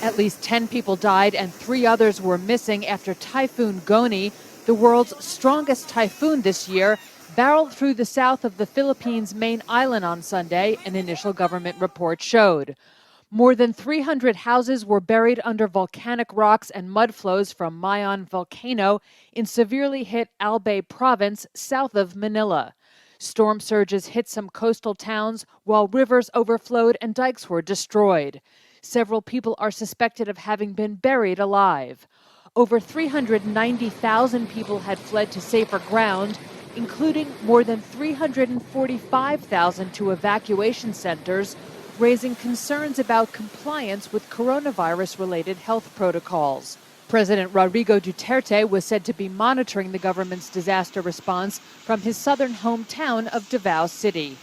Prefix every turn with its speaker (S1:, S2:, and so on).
S1: At least 10 people died and 3 others were missing after Typhoon Goni, the world's strongest typhoon this year, barreled through the south of the Philippines' main island on Sunday, an initial government report showed. More than 300 houses were buried under volcanic rocks and mud flows from Mayon volcano in severely hit Albay province south of Manila. Storm surges hit some coastal towns while rivers overflowed and dikes were destroyed. Several people are suspected of having been buried alive. Over 390,000 people had fled to safer ground, including more than 345,000 to evacuation centers, raising concerns about compliance with coronavirus-related health protocols. President Rodrigo Duterte was said to be monitoring the government's disaster response from his southern hometown of Davao City.